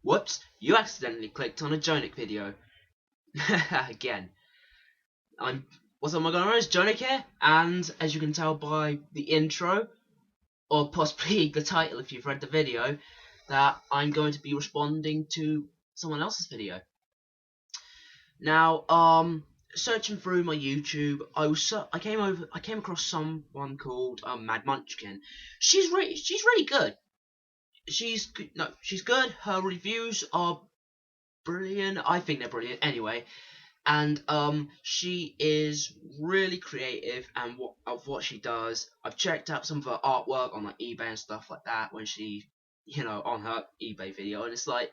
Whoops, you accidentally clicked on a Jonic video. Again. What's up my guys, Jonic here, and as you can tell by the intro, or possibly the title if you've read the video, that I'm going to be responding to someone else's video. Now, searching through my YouTube, I came across someone called Munchkin. She's really good. She's good. Her reviews are brilliant. I think they're brilliant anyway. And she is really creative and what she does. I've checked out some of her artwork on like eBay and stuff like that when she, on her eBay video, and it's like,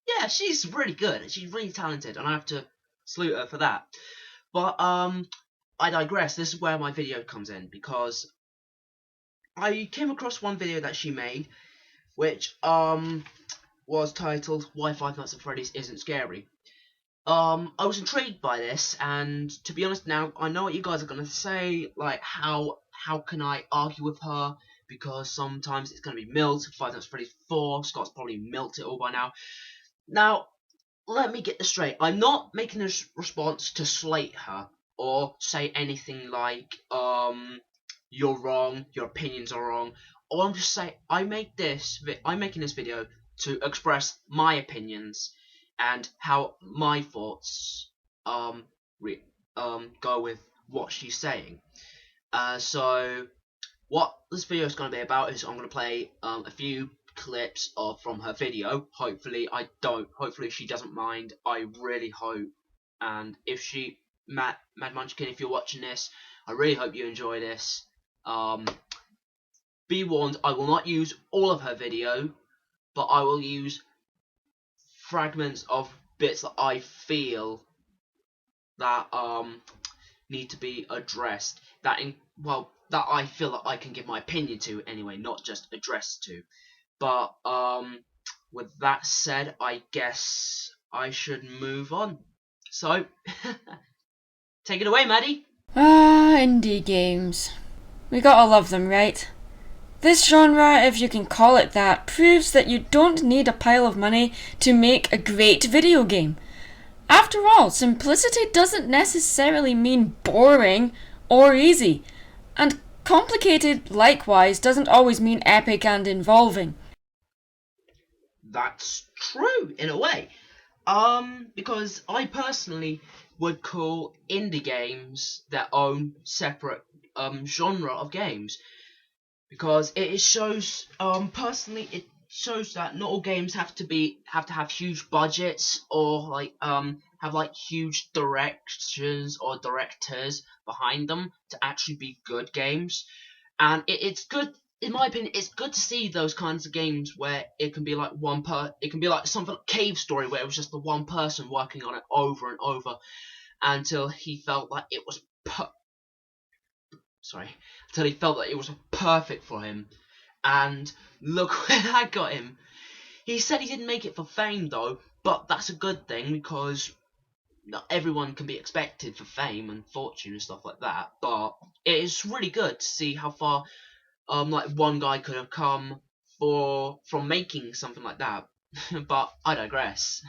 yeah, she's really good. She's really talented, and I have to salute her for that. But I digress. This is where my video comes in, because I came across one video that she made, which was titled "Why Five Nights at Freddy's Isn't Scary." I was intrigued by this, and to be honest, now I know what you guys are gonna say, like how can I argue with her, because sometimes it's gonna be milked. Five Nights at Freddy's 4, Scott's probably milked it all by now. Now, let me get this straight. I'm not making this response to slate her or say anything like you're wrong, your opinions are wrong. All I'm just saying, I'm making this video to express my opinions and how my thoughts go with what she's saying. So what this video is going to be about is I'm going to play a few clips from her video. Hopefully she doesn't mind. I really hope. And if Mad Munchkin, if you're watching this, I really hope you enjoy this. Be warned, I will not use all of her video, but I will use fragments of bits that I feel that need to be addressed, that I feel that I can give my opinion to anyway, not just address to. But with that said, I guess I should move on. So take it away, Maddie. Indie games. We gotta love them, right? This genre, if you can call it that, proves that you don't need a pile of money to make a great video game. After all, simplicity doesn't necessarily mean boring or easy, and complicated, likewise, doesn't always mean epic and involving. That's true, in a way. Because I personally would call indie games their own separate genre of games. Because it shows, personally, it shows that not all games have to have huge budgets or have like huge directions or directors behind them to actually be good games. And it's good, in my opinion, it's good to see those kinds of games where it can be like it can be like something like Cave Story, where it was just the one person working on it over and over until he felt like it was until he felt that it was perfect for him. And look where that got him. He said he didn't make it for fame though, but that's a good thing, because not everyone can be expected for fame and fortune and stuff like that. But it is really good to see how far like one guy could have come from making something like that. But I digress.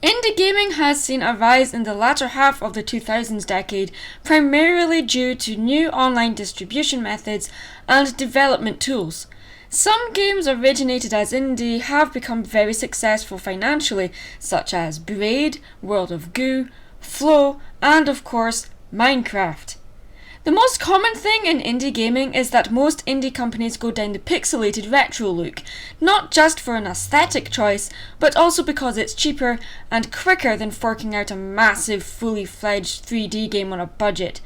Indie gaming has seen a rise in the latter half of the 2000s decade, primarily due to new online distribution methods and development tools. Some games originated as indie have become very successful financially, such as Braid, World of Goo, Flow, and of course, Minecraft. The most common thing in indie gaming is that most indie companies go down the pixelated retro look, not just for an aesthetic choice, but also because it's cheaper and quicker than forking out a massive, fully fledged 3D game on a budget.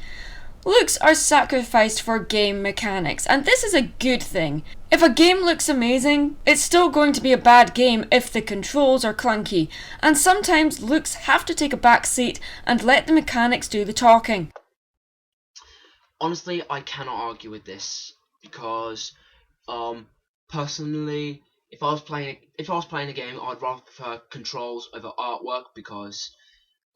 Looks are sacrificed for game mechanics, and this is a good thing. If a game looks amazing, it's still going to be a bad game if the controls are clunky, and sometimes looks have to take a back seat and let the mechanics do the talking. Honestly, I cannot argue with this, because personally, if I was playing a game, I'd rather prefer controls over artwork, because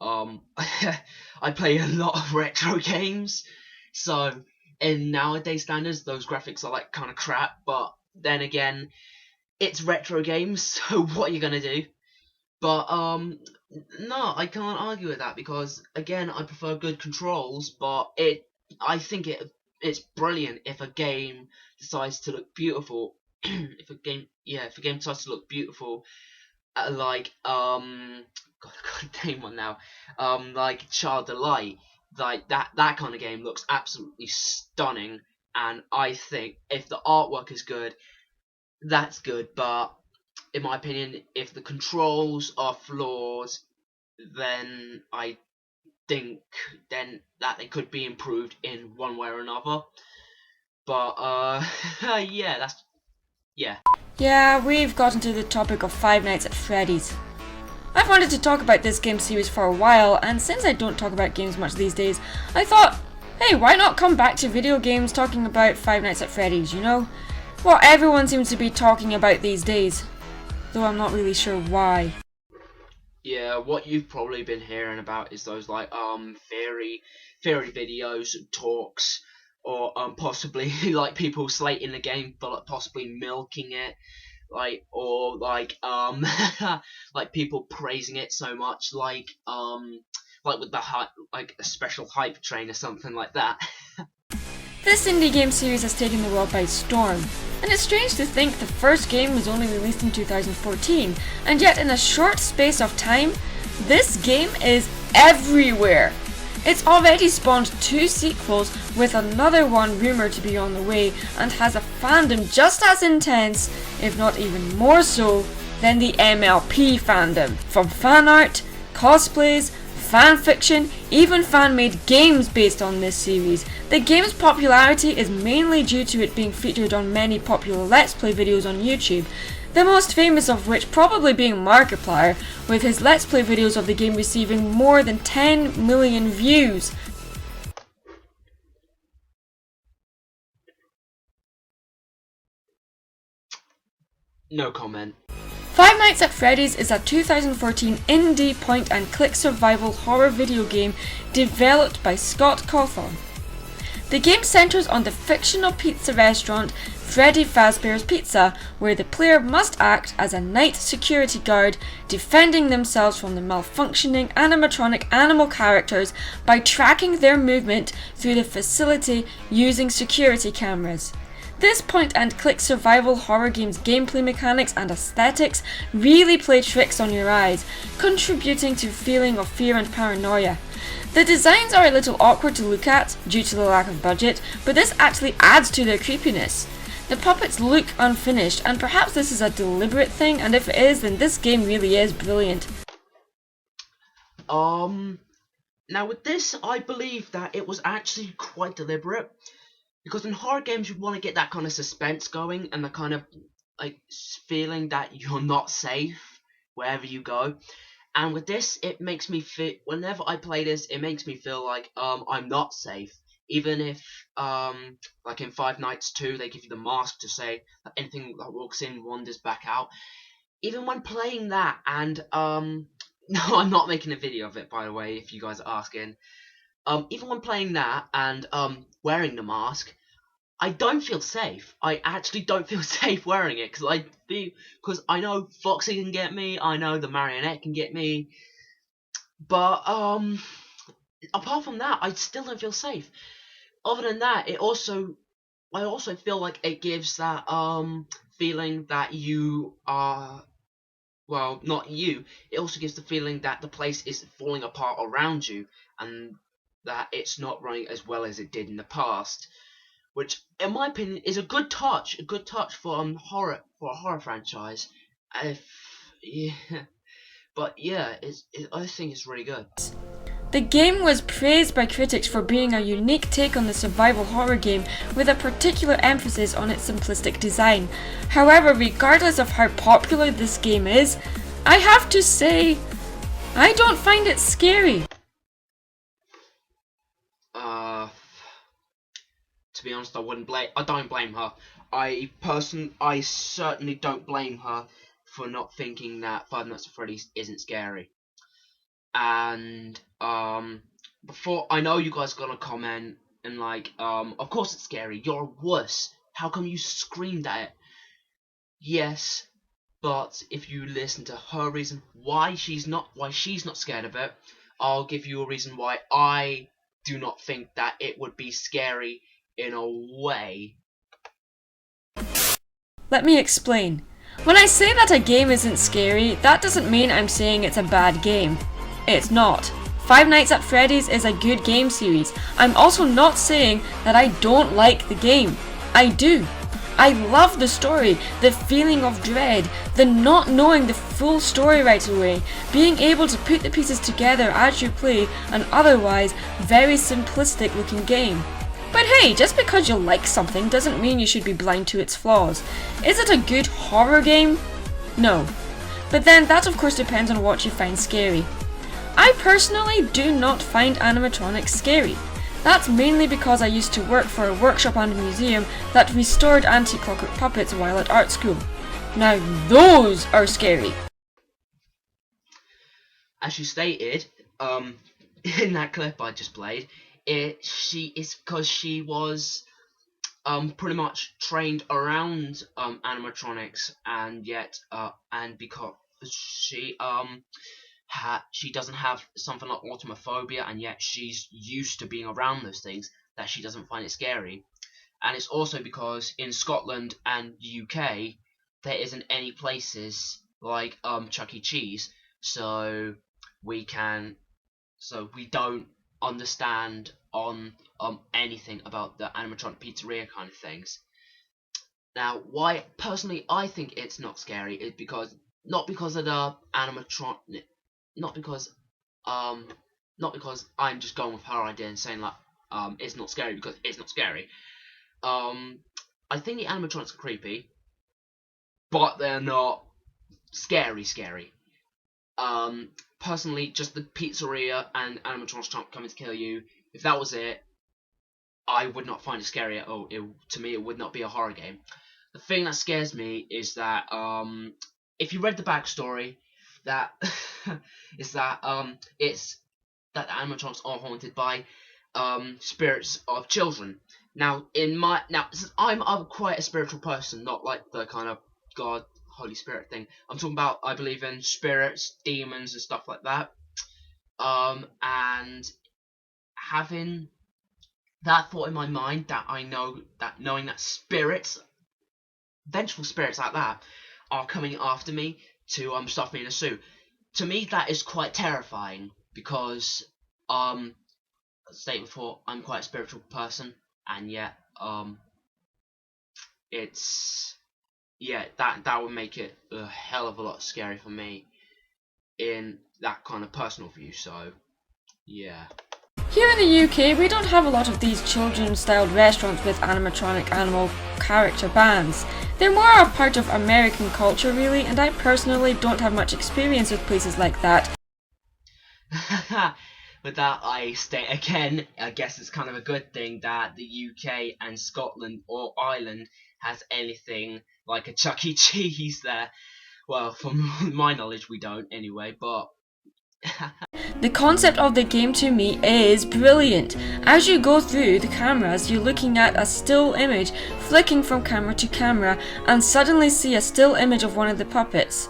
I play a lot of retro games, so in nowadays standards, those graphics are like kind of crap. But then again, it's retro games, so what are you gonna do? But no, I can't argue with that because again, I prefer good controls. But I think it's brilliant if a game decides to look beautiful. if a game decides to look beautiful, like God, I can't name one now. Like Child Delight, like that kind of game looks absolutely stunning. And I think if the artwork is good, that's good. But in my opinion, if the controls are flawed, then I think then that they could be improved in one way or another. But yeah. Yeah, we've gotten to the topic of Five Nights at Freddy's. I've wanted to talk about this game series for a while, and since I don't talk about games much these days, I thought, hey, why not come back to video games talking about Five Nights at Freddy's, you know? What everyone seems to be talking about these days. Though I'm not really sure why. Yeah, what you've probably been hearing about is those like theory videos, talks, or possibly like people slating the game but like possibly milking it, or like people praising it so much, like with the like a special hype train or something like that. This indie game series has taken the world by storm, and it's strange to think the first game was only released in 2014, and yet in a short space of time, this game is everywhere. It's already spawned 2 sequels, with another one rumoured to be on the way, and has a fandom just as intense, if not even more so, than the MLP fandom. From fan art, cosplays, fanfiction, even fan-made games based on this series. The game's popularity is mainly due to it being featured on many popular Let's Play videos on YouTube, the most famous of which probably being Markiplier, with his Let's Play videos of the game receiving more than 10 million views. No comment. Five Nights at Freddy's is a 2014 indie point-and-click survival horror video game developed by Scott Cawthon. The game centers on the fictional pizza restaurant Freddy Fazbear's Pizza, where the player must act as a night security guard, defending themselves from the malfunctioning animatronic animal characters by tracking their movement through the facility using security cameras. This point-and-click survival horror game's gameplay mechanics and aesthetics really play tricks on your eyes, contributing to a feeling of fear and paranoia. The designs are a little awkward to look at due to the lack of budget, but this actually adds to their creepiness. The puppets look unfinished, and perhaps this is a deliberate thing, and if it is, then this game really is brilliant. Now with this, I believe that it was actually quite deliberate. Because in horror games, you want to get that kind of suspense going and the kind of like feeling that you're not safe wherever you go. And with this, it makes me feel. Whenever I play this, it makes me feel like I'm not safe. Even if like in Five Nights 2, they give you the mask to say that anything that walks in wanders back out. Even when playing that, and no, I'm not making a video of it, by the way, if you guys are asking. Even when playing that and wearing the mask, I don't feel safe. I actually don't feel safe wearing it because I know Foxy can get me. I know the marionette can get me. But apart from that, I still don't feel safe. Other than that, I also feel like it gives that feeling that you are. Well, not you. It also gives the feeling that the place is falling apart around you, and that it's not running as well as it did in the past, which, in my opinion, is a good touch for a horror franchise. But yeah, I think it's really good. The game was praised by critics for being a unique take on the survival horror game with a particular emphasis on its simplistic design. However, regardless of how popular this game is, I have to say, I don't find it scary. To be honest, I don't blame her. I certainly don't blame her for not thinking that Five Nights at Freddy's isn't scary. And before, I know you guys are gonna comment and of course it's scary. You're a wuss. How come you screamed at it? Yes, But if you listen to her reason why she's not scared of it, I'll give you a reason why I do not think that it would be scary in a way. Let me explain. When I say that a game isn't scary, that doesn't mean I'm saying it's a bad game. It's not. Five Nights at Freddy's is a good game series. I'm also not saying that I don't like the game. I do. I love the story, the feeling of dread, the not knowing the full story right away, being able to put the pieces together as you play an otherwise very simplistic looking game. But hey, just because you like something doesn't mean you should be blind to its flaws. Is it a good horror game? No. But then that of course depends on what you find scary. I personally do not find animatronics scary. That's mainly because I used to work for a workshop and a museum that restored antique clockwork puppets while at art school. Now those are scary. As you stated, in that clip I just played, she was pretty much trained around animatronics, and yet and because she doesn't have something like automophobia, and yet she's used to being around those things, that she doesn't find it scary. And it's also because in Scotland and UK there isn't any places like Chuck E. Cheese, so we don't understand on anything about the animatronic pizzeria kind of things. Now, why personally I think it's not scary is because not because of the animatronic, not because I'm just going with her idea and saying like it's not scary because it's not scary. I think the animatronics are creepy, but they're not scary. Personally, just the pizzeria and animatronics trying coming to kill you, if that was it, I would not find it scary at all. To me, it would not be a horror game. The thing that scares me is that if you read the backstory, that is that it's that the animatronics are haunted by spirits of children. Now, since I'm quite a spiritual person, not like the kind of God, Holy Spirit thing. I'm talking about, I believe in spirits, demons, and stuff like that. And having that thought in my mind, that I know that knowing that spirits, vengeful spirits like that, are coming after me to stuff me in a suit. To me, that is quite terrifying because, as I stated before, I'm quite a spiritual person, and yet, that would make it a hell of a lot scary for me in that kind of personal view. So, yeah. Here in the UK, we don't have a lot of these children-styled restaurants with animatronic animal character bands. They're more a part of American culture really, and I personally don't have much experience with places like that. With that, I state again, I guess it's kind of a good thing that the UK and Scotland or Ireland has anything like a Chuck E. Cheese there. Well, from my knowledge, we don't anyway, but The concept of the game to me is brilliant. As you go through the cameras, you're looking at a still image, flicking from camera to camera, and suddenly see a still image of one of the puppets.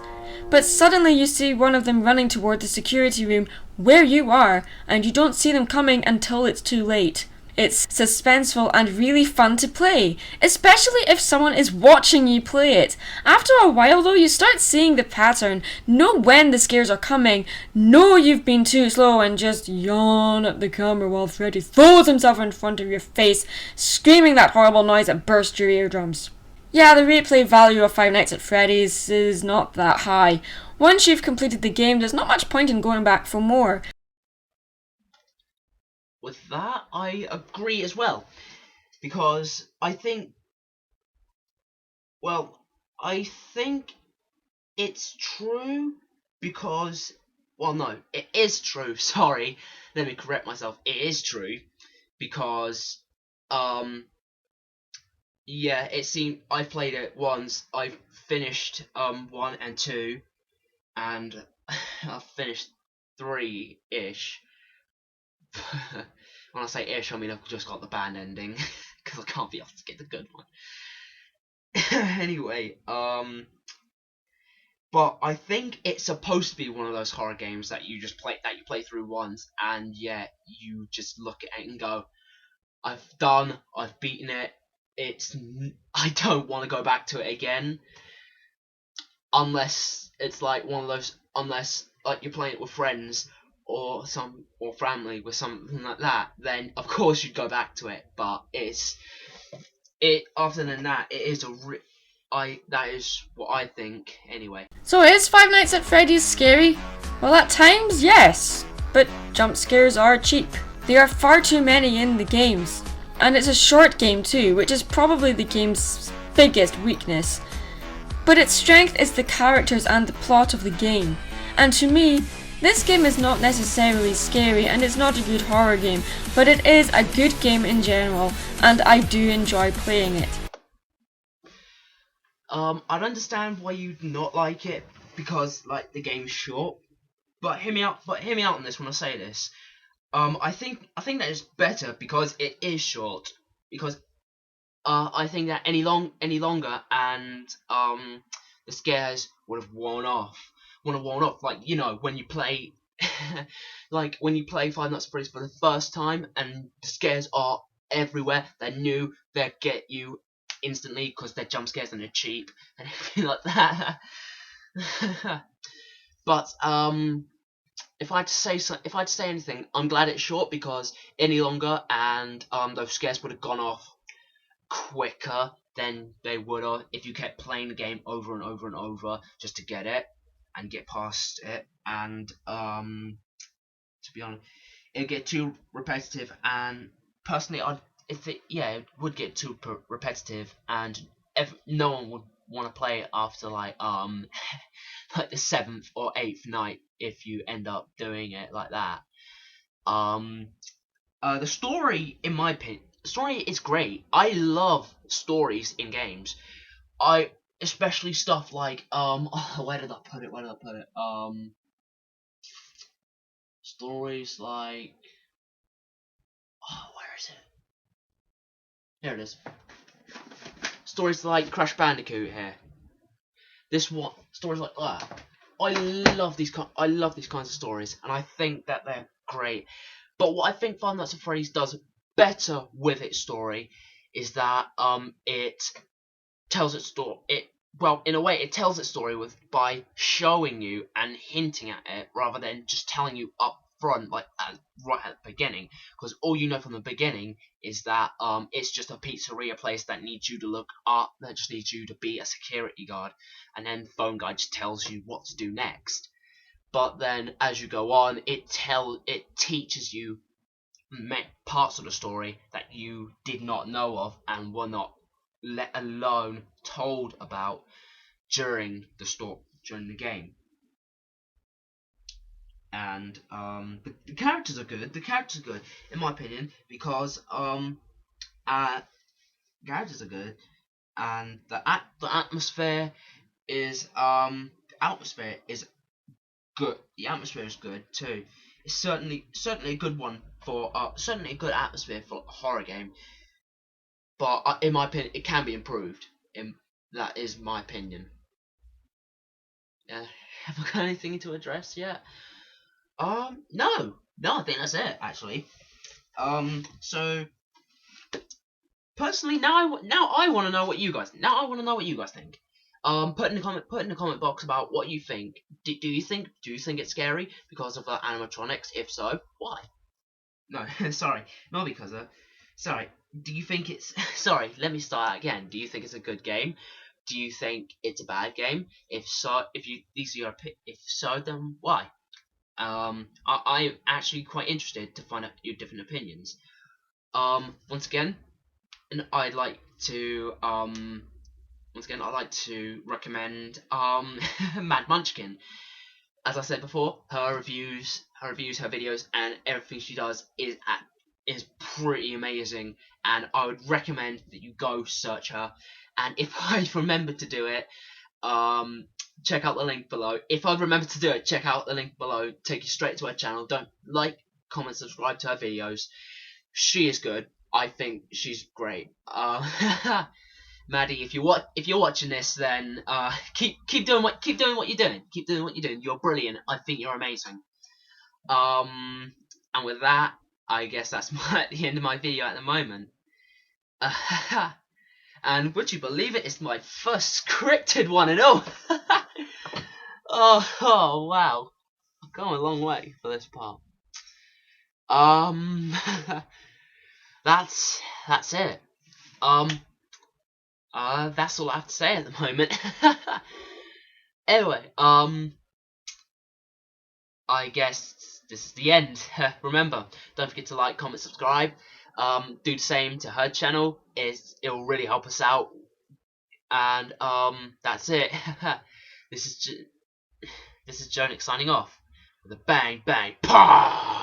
But suddenly you see one of them running toward the security room where you are, and you don't see them coming until it's too late. It's suspenseful and really fun to play, especially if someone is watching you play it. After a while though, you start seeing the pattern, know when the scares are coming, know you've been too slow, and just yawn at the camera while Freddy throws himself in front of your face, screaming that horrible noise that bursts your eardrums. Yeah, the replay value of Five Nights at Freddy's is not that high. Once you've completed the game, there's not much point in going back for more. with that, I agree as well. Because I think it's true because, well, no, it is true, sorry, let me correct myself, it is true, because, yeah, it seemed, I've played it once, I've finished, 1 and 2, and I've finished 3-ish. When I say ish, I mean I've just got the bad ending, because I can't be able to get the good one. Anyway, But I think it's supposed to be one of those horror games that you play through once, and yeah, you just look at it and go, I've beaten it. I don't want to go back to it again, unless it's like one of those, unless like you're playing it with friends or family with something like that. Then of course you'd go back to it. But other than that, it is that is what I think anyway. So is Five Nights at Freddy's scary? Well, at times, yes, but jump scares are cheap. There are far too many in the games, and it's a short game too, which is probably the game's biggest weakness. But its strength is the characters and the plot of the game, and to me, this game is not necessarily scary and it's not a good horror game, but it is a good game in general, and I do enjoy playing it. I'd understand why you'd not like it, because like the game's short. But hear me out on this when I say this. I think that is better because it is short. Because I think that any longer and the scares would have worn off. Like, you know, when you play like when you play Five Nights at Freddy's for the first time and the scares are everywhere. They're new. They get you instantly because they're jump scares and they're cheap and everything like that. But if I had to say anything, I'm glad it's short, because any longer and those scares would have gone off quicker than they would have if you kept playing the game over and over and over just to get it and get past it. And to be honest, it'd get too repetitive, and personally it would get too repetitive, and no one would want to play it after like like the 7th or 8th night if you end up doing it like that. The story, in my opinion, story is great. I love stories in games. Especially stuff like where did I put it? Stories like, where is it? Here it is. Stories like Crash Bandicoot here. Stories like that. I love these kinds of stories, and I think that they're great. But what I think Five Nights at Freddy's does better with its story is that it tells its story. In a way, it tells its story by showing you and hinting at it rather than just telling you up front, like right at the beginning. Because all you know from the beginning is that it's just a pizzeria place that needs you to look up, that just needs you to be a security guard, and then the phone guy just tells you what to do next. But then as you go on, it teaches you parts of the story that you did not know of and were not let alone told about during the game. And the characters are good. The characters are good, in my opinion, because characters are good, and the atmosphere is good. The atmosphere is good too. It's certainly a good one for certainly a good atmosphere for a horror game. But in my opinion, it can be improved. That is my opinion. Have I got anything to address yet? No, I think that's it actually. So personally, now I want to know what you guys. Think. Put in the comment box about what you think. Do you think it's scary because of the animatronics? If so, why? No, sorry, not because of. Sorry. Do you think it's sorry? Let me start again. Do you think it's a good game? Do you think it's a bad game? If so, if so, then why? I'm actually quite interested to find out your different opinions. Once again, and I'd like to recommend Mad Munchkin. As I said before, her reviews, her videos, and everything she does is pretty amazing, and I would recommend that you go search her. And if I remember to do it, check out the link below. If I remember to do it, check out the link below. Take you straight to her channel. Don't like, comment, subscribe to her videos. She is good. I think she's great. Maddie, if you're watching this, then keep doing what you're doing. Keep doing what you're doing. You're brilliant. I think you're amazing. And with that, I guess that's the end of my video at the moment. And would you believe it? It's my first scripted one and all. Oh wow, I've gone a long way for this part. That's it. That's all I have to say at the moment. Anyway, I guess this is the end. Remember, don't forget to like, comment, subscribe. Do the same to her channel. It'll really help us out. And that's it. This is Jonik signing off with a bang bang. Pah!